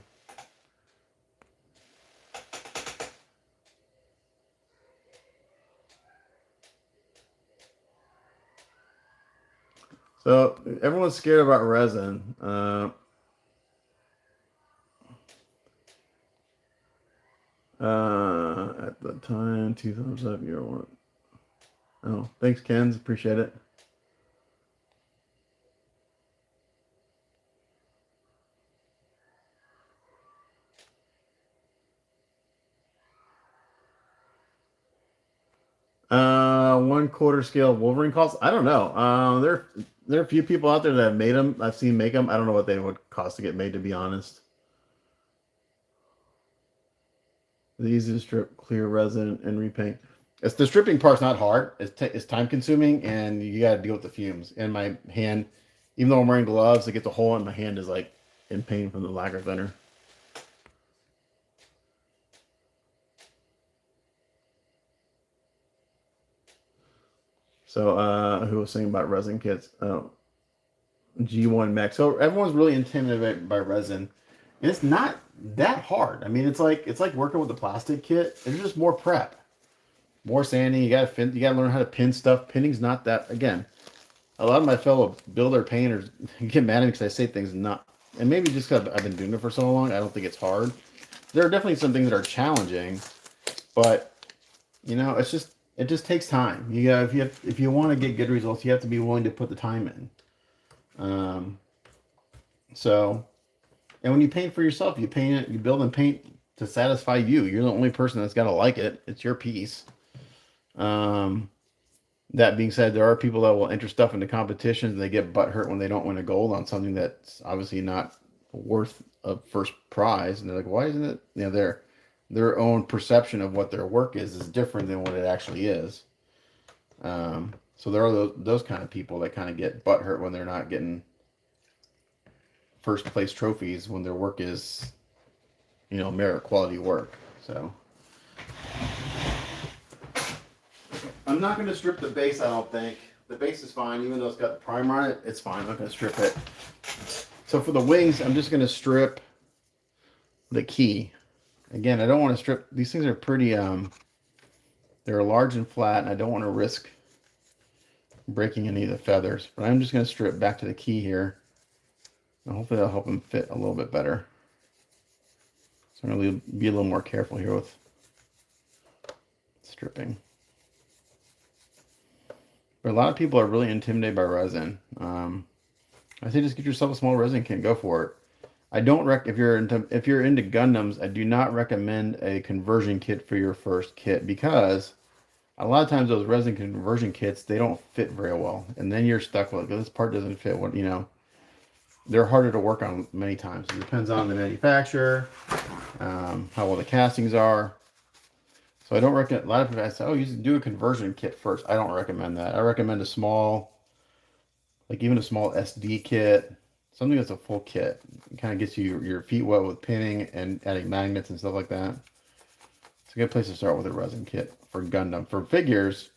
So everyone's scared about resin. At the time, 2 thumbs up. You're one. Oh, thanks, Kens. Appreciate it. One quarter scale Wolverine calls. I don't know. There are a few people out there that have made them. I've seen make them. I don't know what they would cost to get made, to be honest. The easy to strip, clear resin, and repaint. The stripping part's not hard. It's time consuming, and you got to deal with the fumes. And my hand, even though I'm wearing gloves, it gets a hole in my hand is like in pain from the lacquer thinner. So who was saying about resin kits? Oh, G1 Mech. So everyone's really intimidated by resin, and it's not that hard. I mean, it's like working with a plastic kit. It's just more prep, more sanding. You gotta learn how to pin stuff. Pinning's not that, again, a lot of my fellow builder painters get mad at me because I say things not, and maybe just because I've been doing it for so long, I don't think it's hard. There are definitely some things that are challenging, but you know, it just takes time. You got if you want to get good results, you have to be willing to put the time in. Um, so, and when you paint for yourself, you paint it, you build and paint to satisfy you. You're the only person that's got to like it. It's your piece. Um, that being said, there are people that will enter stuff into competitions and they get butt hurt when they don't win a gold on something that's obviously not worth a first prize. And they're like, why isn't it? You know, their own perception of what their work is different than what it actually is. So there are those kind of people that kind of get butt hurt when they're not getting first place trophies when their work is, you know, merit quality work. So I'm not going to strip the base. I don't think the base is fine, even though it's got the primer on it. It's fine. I'm not going to strip it. So for the wings, I'm just going to strip the key. Again, I don't want to strip. These things are pretty. They're large and flat, and I don't want to risk breaking any of the feathers. But I'm just going to strip back to the key here. And hopefully that'll help them fit a little bit better. So I'm going to be a little more careful here with stripping. But a lot of people are really intimidated by resin. I say just get yourself a small resin kit and go for it. I don't if you're into Gundams, I do not recommend a conversion kit for your first kit because a lot of times those resin conversion kits, they don't fit very well, and then you're stuck with this part doesn't fit. What, you know, they're harder to work on many times. It depends on the manufacturer, how well the castings are. So I don't recommend. A lot of people say, "Oh, you should do a conversion kit first." I don't recommend that. I recommend a small, like even a small SD kit, something that's a full kit. It kind of gets you your feet wet with pinning and adding magnets and stuff like that. It's a good place to start with a resin kit for Gundam. For figures,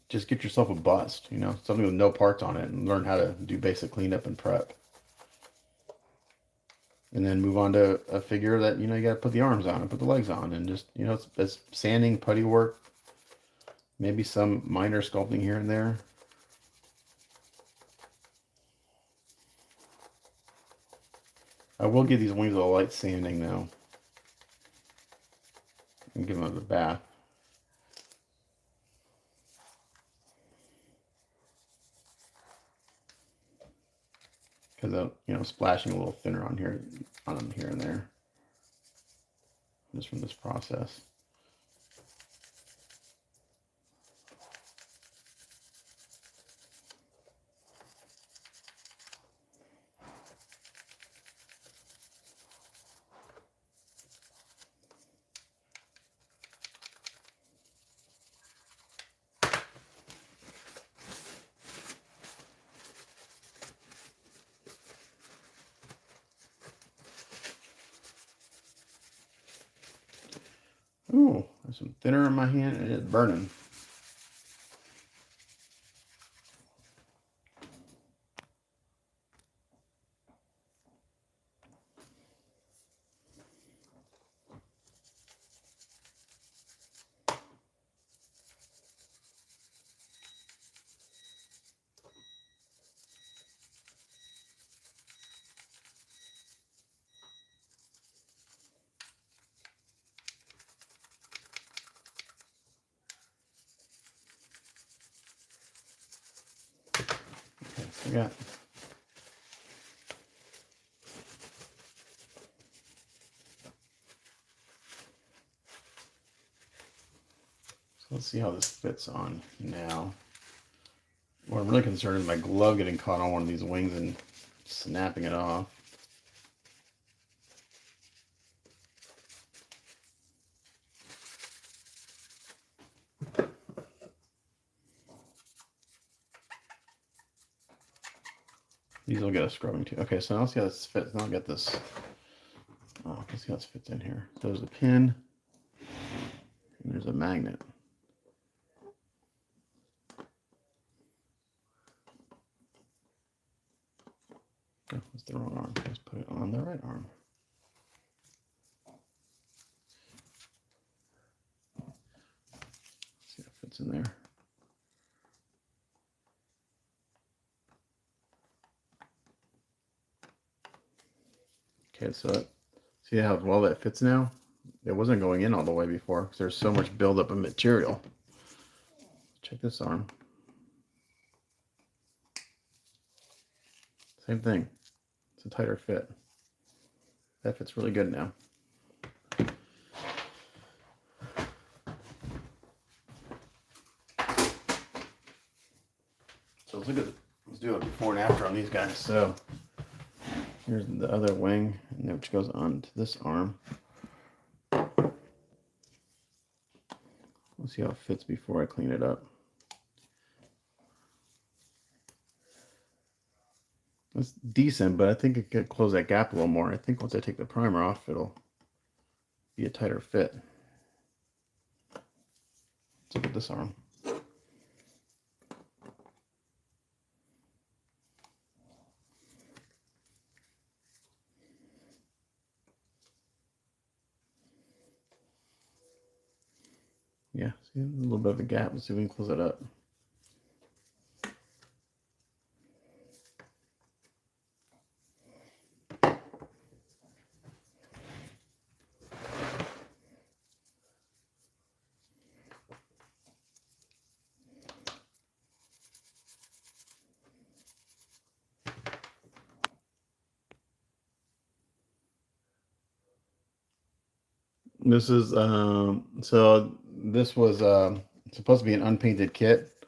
just get yourself a bust, you know, something with no parts on it, and learn how to do basic cleanup and prep. And then move on to a figure that, you know, you got to put the arms on and put the legs on, and just, you know, it's sanding, putty work, maybe some minor sculpting here and there. I will give these wings a light sanding though, and give them a bath. Because, you know, splashing a little thinner on them here and there, just from this process. Ooh, there's some thinner in my hand and it's burning. Okay, so we got let's see how this fits on now. What I'm really concerned is my glove getting caught on one of these wings and snapping it off. These will get a scrubbing too. Okay, so now let's see how this fits. Now I'll get this. Oh, let's see how this fits in here. There's a pin, and there's a magnet. Oh, that's the wrong arm. Let's put it on the right arm. See if it fits in there. Okay, so see how well that fits now? It wasn't going in all the way before because there's so much buildup of material. Check this arm. Same thing. It's a tighter fit. That fits really good now. So let's do it before and after on these guys. So here's the other wing, which goes on to this arm. Let's see how it fits before I clean it up. It's decent, but I think it could close that gap a little more. I think once I take the primer off, it'll be a tighter fit. Let's look at this arm. Yeah, see a little bit of a gap. Let's see if we can close it up. This is so this was supposed to be an unpainted kit,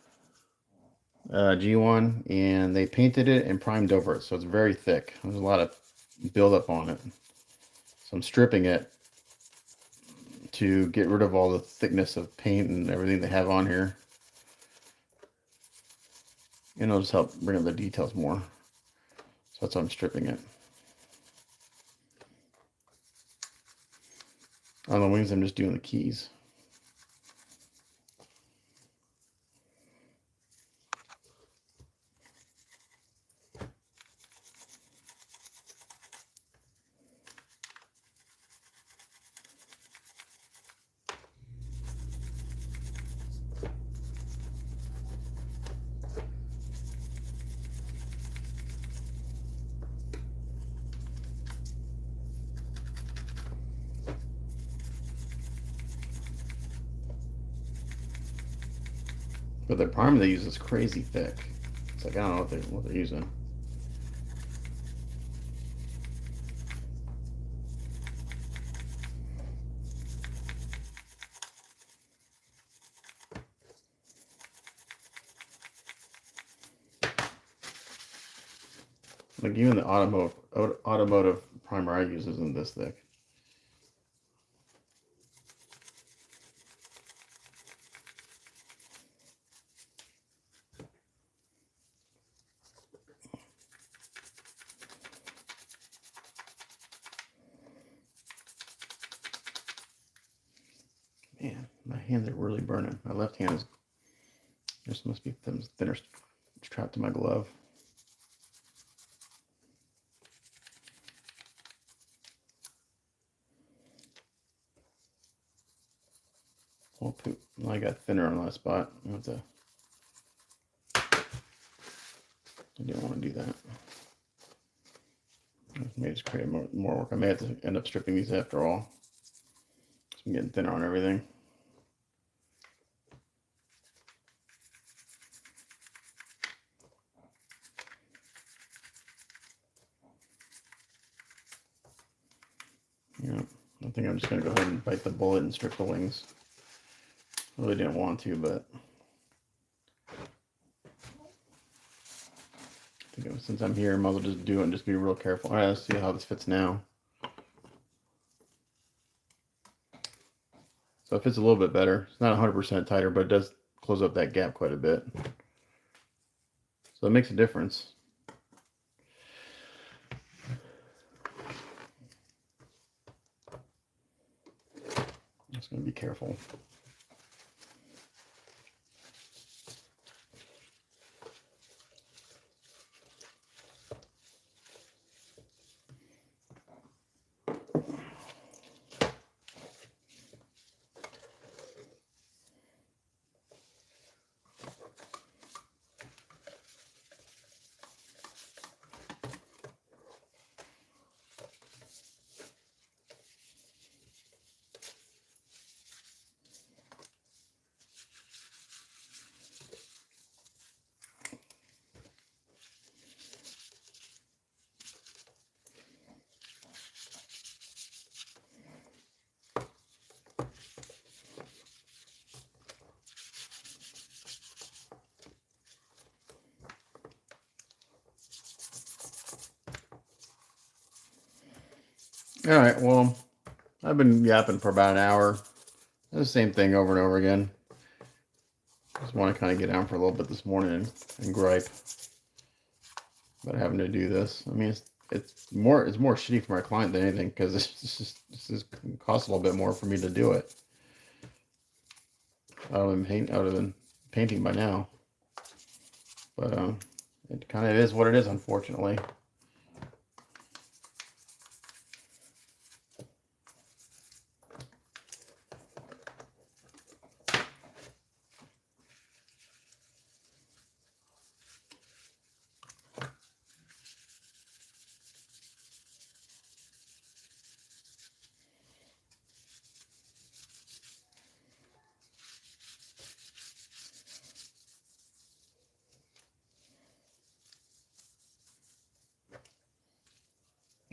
G1, and they painted it and primed over it, so it's very thick. There's a lot of buildup on it. So I'm stripping it to get rid of all the thickness of paint and everything they have on here. And it'll just help bring up the details more. So that's why I'm stripping it. On the wings, I'm just doing the keys. But the primer they use is crazy thick. It's like I don't know what they're using. Like even the automotive primer I use isn't this thick. Man, my hands are really burning. My left hand is, this must be thinner strapped to my glove. Oh poop. I got thinner on that spot. I didn't want to do that. May just create more work. I may have to end up stripping these after all. So I'm getting thinner on everything. Yeah, I think I'm just going to go ahead and bite the bullet and strip the wings. Really didn't want to, but I think since I'm here, I might as well just do it and just be real careful. All right, let's see how this fits now. So it fits a little bit better. It's not 100% tighter, but it does close up that gap quite a bit. So it makes a difference. Just going to be careful. All right, well, I've been yapping for about an hour. The same thing over and over again. Just want to kind of get down for a little bit this morning and gripe about having to do this. I mean, it's more shitty for my client than anything because this costs a little bit more for me to do it. I would have been painting by now, but it kind of is what it is, unfortunately.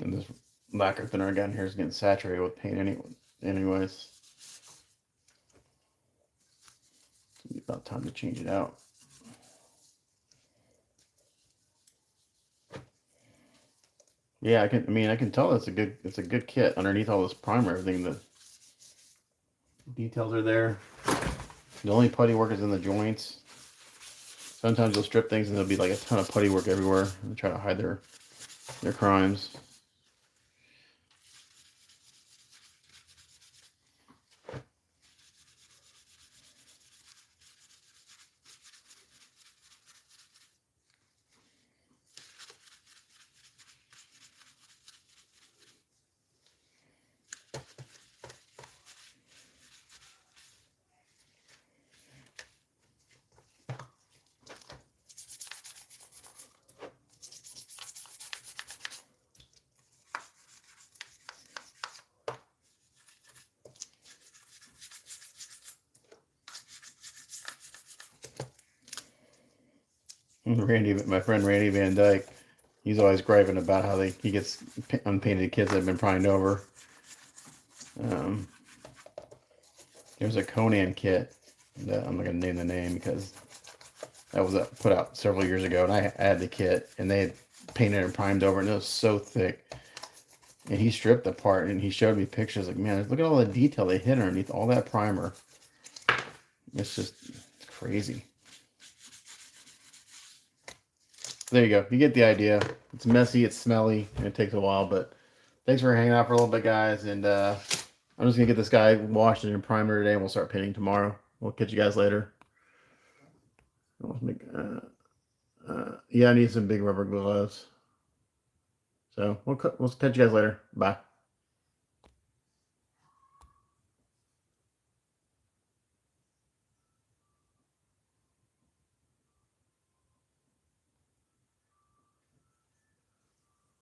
And this lacquer thinner I got in here is getting saturated with paint anyways. It's about time to change it out. Yeah, I can tell it's a good kit underneath all this primer. Everything, the details are there. The only putty work is in the joints. Sometimes you'll strip things and there'll be like a ton of putty work everywhere and try to hide their crimes. My friend Randy Van Dyke, he's always griping about how he gets unpainted kits that have been primed over. There's a Conan kit that I'm not gonna name the name because that was put out several years ago, and I had the kit, and they had painted and primed over, and it was so thick. And he stripped the part, and he showed me pictures. Like, man, look at all the detail they hid underneath all that primer. It's just crazy. There you go. You get the idea. It's messy, it's smelly, and it takes a while, but thanks for hanging out for a little bit, guys. And I'm just going to get this guy washed and primer today, and we'll start painting tomorrow. We'll catch you guys later. Yeah, I need some big rubber gloves. So we'll catch you guys later. Bye.